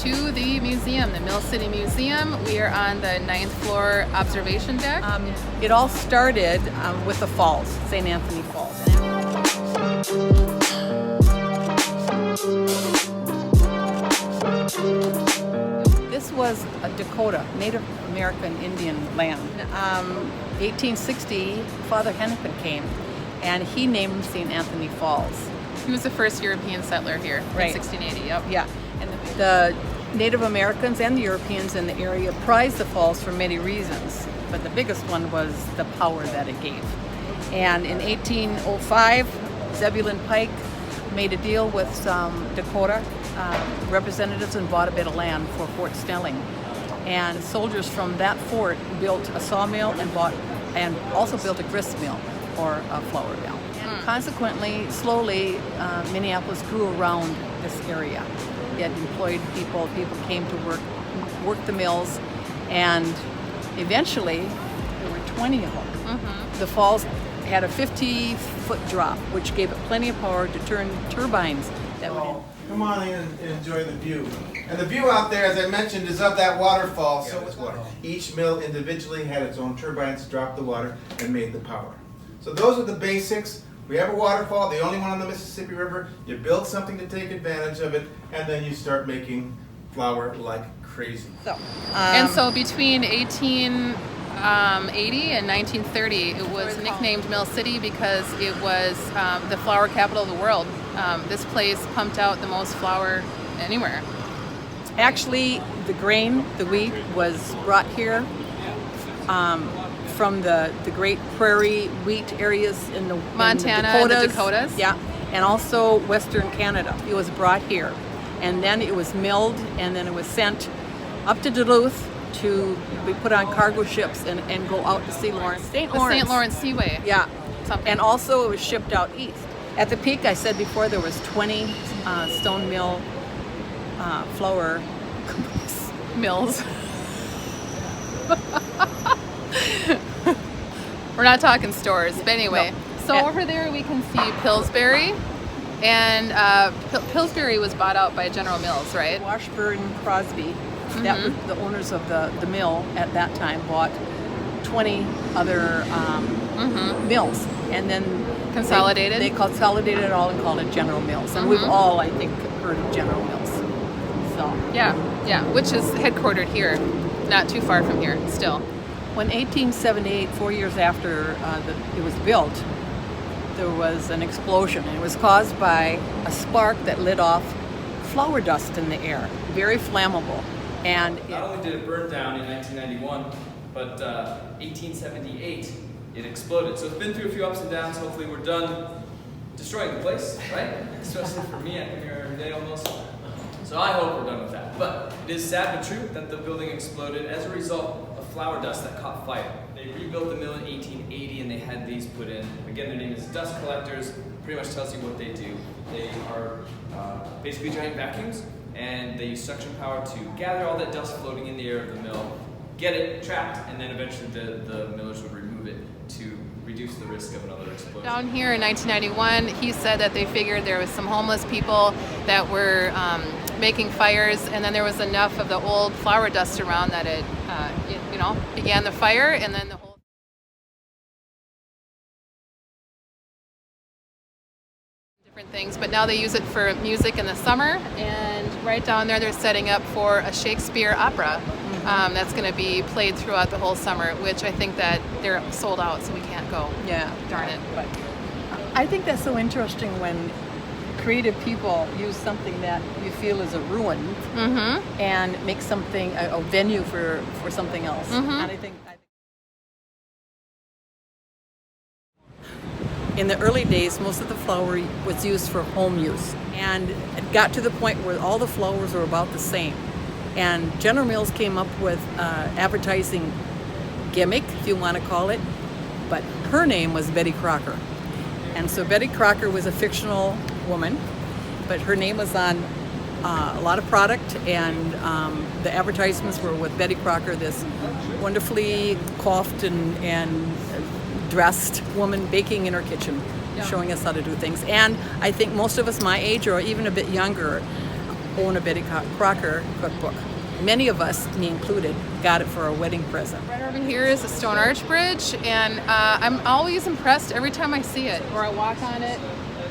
To the museum, the Mill City Museum. We are on the 9th floor observation deck. It all started with the falls, St. Anthony Falls. This was a Dakota, Native American Indian land. 1860, Father Hennepin came, and he named St. Anthony Falls. He was the first European settler here Right. in 1680. Yep. Yeah, and the Native Americans and the Europeans in the area prized the falls for many reasons, but the biggest one was the power that it gave. And in 1805, Zebulon Pike made a deal with some Dakota representatives and bought a bit of land for Fort Snelling. And soldiers from that fort built a sawmill and also built a grist mill or a flour mill. And consequently, slowly, Minneapolis grew around this area. It employed people came to work the mills, and eventually there were 20 of them. Mm-hmm. The falls had a 50-foot drop, which gave it plenty of power to turn turbines that would... Come on in and enjoy the view. And the view out there, as I mentioned, is of that waterfall. So each mill individually had its own turbines to drop the water and made the power. So those are the basics. We have a waterfall, the only one on the Mississippi River. You build something to take advantage of it, and then you start making flour like crazy. And so between 1880 and 1930, it was nicknamed Mill City because it was the flour capital of the world. This place pumped out the most flour anywhere. Actually, the grain, the wheat, was brought here from the great prairie wheat areas in the Montana in the and the Dakotas. Yeah, and also Western Canada. It was brought here, and then it was milled, and then it was sent up to Duluth to be put on cargo ships and go out to St. Lawrence. St. Lawrence Seaway. Yeah, Something. and also it was shipped out east. At the peak, I said before, there was 20 stone mill flour mills. We're not talking stores, but anyway. No. So over there we can see Pillsbury, and Pillsbury was bought out by General Mills, right? Washburn Crosby, that was the owners of the mill at that time, bought 20 other mills, and then Consolidated? They consolidated it all and called it General Mills, and we've all, I think, heard of General Mills. So Yeah, which is headquartered here, not too far from here, still. when 1878, 4 years after it was built, there was an explosion, and it was caused by a spark that lit off flour dust in the air, very flammable. And not only did it burn down in 1991, but 1878 it exploded. So it's been through a few ups and downs. Hopefully we're done destroying the place, right? Especially for me, I come here every day almost. So I hope we're done with that. But it is sad but true that the building exploded as a result of flour dust that caught fire. They rebuilt the mill in 1880 and they had these put in. Again, their name is dust collectors. Pretty much tells you what they do. They are basically giant vacuums, and they use suction power to gather all that dust floating in the air of the mill, get it trapped, and then eventually the millers would remove it to reduce the risk of another explosion. Down here in 1991, he said that they figured there was some homeless people that were making fires, and then there was enough of the old flour dust around that it, began the fire, and then the whole different things. But now they use it for music in the summer, and right down there they're setting up for a Shakespeare opera that's going to be played throughout the whole summer, which I think that they're sold out, so we can't go. yeah, Darn it. But I think that's so interesting when creative people use something that you feel is a ruin and make something a venue for something else. And I think in the early days, most of the flour was used for home use, and it got to the point where all the flours were about the same. And General Mills came up with advertising gimmick, if you want to call it, but her name was Betty Crocker. And so Betty Crocker was a fictional woman, but her name was on a lot of product, and the advertisements were with Betty Crocker, this wonderfully coiffed and dressed woman baking in her kitchen, showing us how to do things. And I think most of us my age or even a bit younger own a Betty Crocker cookbook. Many of us, me included, got it for a wedding present. Right over here is a stone arch bridge, and I'm always impressed every time I see it or I walk on it.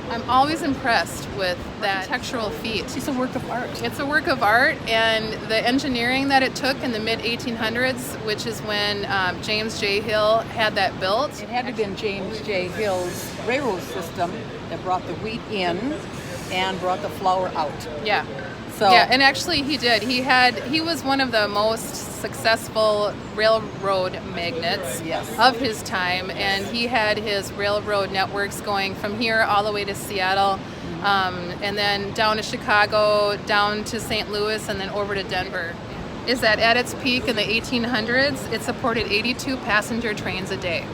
I'm always impressed with that architectural feat. It's a work of art. It's a work of art, and the engineering that it took in the mid-1800s, which is when James J. Hill had that built. It had to have been James J. Hill's railroad system that brought the wheat in and brought the flour out. Yeah. So, yeah, and actually he did. He was one of the most successful railroad magnates of his time, and he had his railroad networks going from here all the way to Seattle, and then down to Chicago, down to St. Louis, and then over to Denver. Is that at its peak in the 1800s, it supported 82 passenger trains a day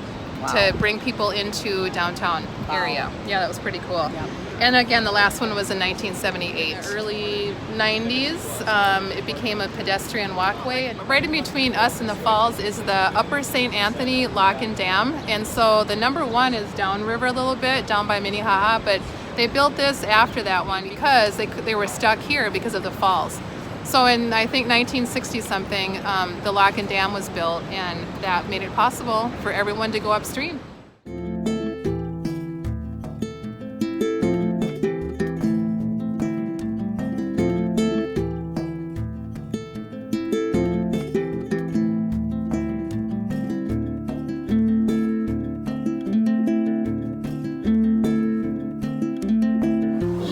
to bring people into downtown area. Yeah, that was pretty cool. Yeah. And again, the last one was in 1978. In the early 90s, it became a pedestrian walkway. And right in between us and the falls is the Upper St. Anthony Lock and Dam. And so the number one is downriver a little bit, down by Minneapolis, but they built this after that one because they were stuck here because of the falls. So in, I think, 1960-something, the Lock and Dam was built, and that made it possible for everyone to go upstream.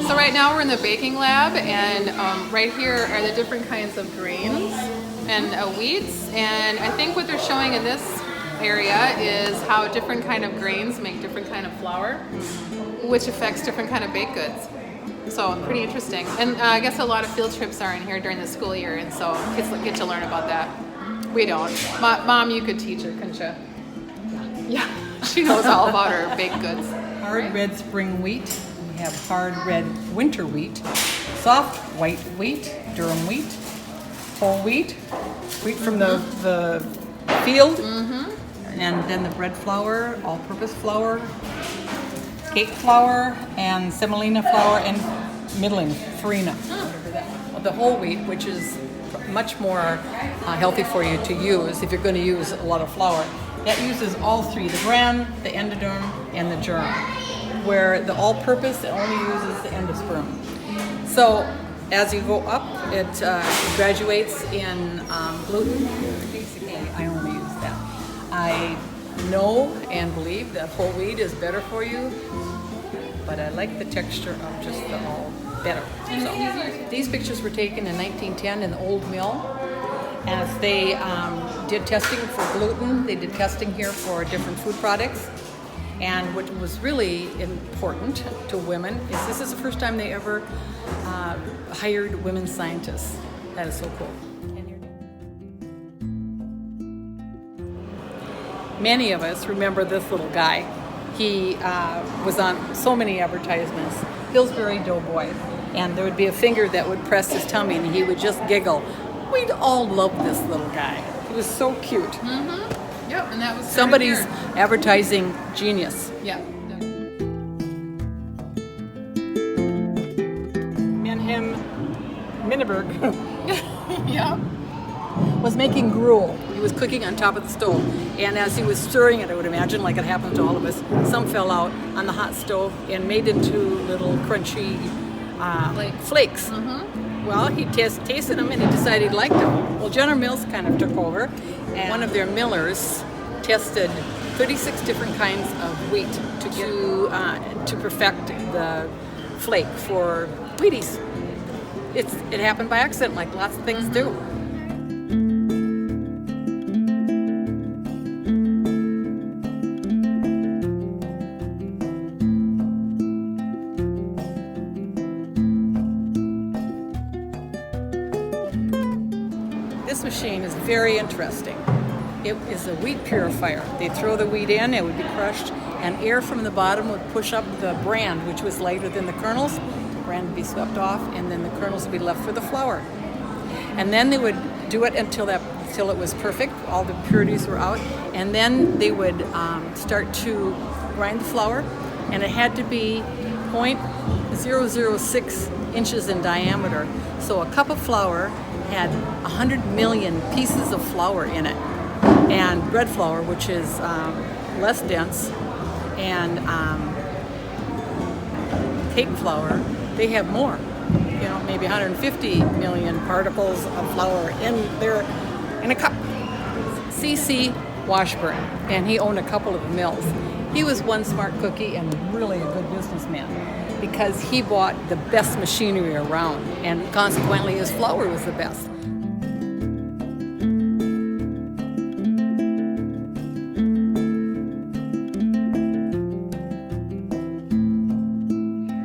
Right now we're in the baking lab, and right here are the different kinds of grains and wheats, and I think what they're showing in this area is how different kind of grains make different kind of flour, which affects different kind of baked goods. So pretty interesting. And I guess a lot of field trips are in here during the school year, and so kids get to learn about that. We don't. Mom, you could teach her, couldn't you? Yeah, she knows all about her baked goods. Hard red spring wheat. We have hard red winter wheat, soft white wheat, durum wheat, whole wheat from the field, and then the bread flour, all-purpose flour, cake flour, and semolina flour, and middling farina. The whole wheat, which is much more healthy for you to use if you're going to use a lot of flour, that uses all three, the bran, the endoderm, and the germ, where the all-purpose only uses the endosperm. So as you go up, it graduates in gluten. Basically, I only use that. I know and believe that whole wheat is better for you, but I like the texture of just the all better. So these pictures were taken in 1910 in the old mill. As they did testing for gluten, they did testing here for different food products. And what was really important to women is this is the first time they ever hired women scientists. That is so cool. Many of us remember this little guy. He was on so many advertisements, Pillsbury Doughboy, and there would be a finger that would press his tummy and he would just giggle. We'd all love this little guy. He was so cute. Mm-hmm. Yep, and that was somebody's advertising genius. Yeah. Menhem Minneberg Yeah. was making gruel. He was cooking on top of the stove, and as he was stirring it, I would imagine, like it happened to all of us, some fell out on the hot stove and made into little crunchy flakes. Mm-hmm. Well, he tasted them and he decided he liked them. Well, General Mills kind of took over, and one of their millers tested 36 different kinds of wheat to perfect the flake for Wheaties. It happened by accident, like lots of things do. This machine is very interesting. It is a wheat purifier. They throw the wheat in, it would be crushed, and air from the bottom would push up the bran, which was lighter than the kernels. The bran would be swept off, and then the kernels would be left for the flour. And then they would do it until it was perfect, all the impurities were out, and then they would start to grind the flour, and it had to be 0.006 inches in diameter. So a cup of flour had 100 million pieces of flour in it. And bread flour, which is less dense, and cake flour, they have more. You know, maybe 150 million particles of flour in a cup. C.C. Washburn, and he owned a couple of mills. He was one smart cookie and really a good businessman because he bought the best machinery around, and consequently his flour was the best.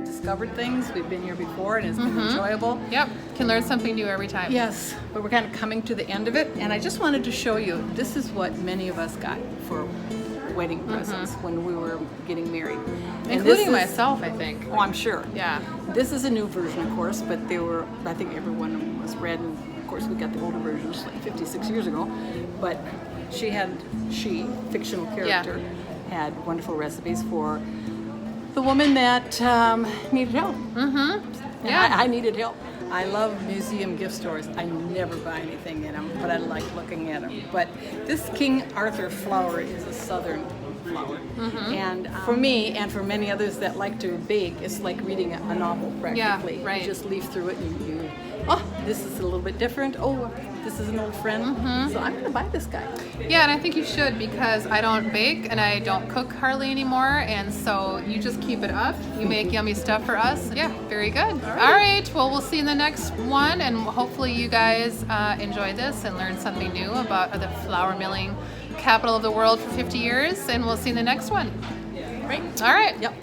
Discovered things. We've been here before and it's been enjoyable. Yep, can learn something new every time. Yes, but we're kind of coming to the end of it, and I just wanted to show you, this is what many of us got for wedding presents when we were getting married. And Including myself, I think. Oh, I'm sure. Yeah. This is a new version, of course, but they were, I think everyone was red, and of course we got the older versions like 56 years ago. But fictional character, had wonderful recipes for the woman that needed help. Yeah. I needed help. I love museum gift stores. I never buy anything in them, but I like looking at them. But this King Arthur flower is a southern flower. And for me, and for many others that like to bake, it's like reading a novel practically. Yeah, right. You just leaf through it and you, this is a little bit different. Oh, this is an old friend. So I'm going to buy this guy. Yeah, and I think you should, because I don't bake and I don't cook hardly anymore, and so you just keep it up. You make yummy stuff for us. Yeah, very good. All right, well, we'll see you in the next one, and hopefully you guys enjoy this and learn something new about the flour milling capital of the world for 50 years, and we'll see you in the next one. Right? All right. Yep.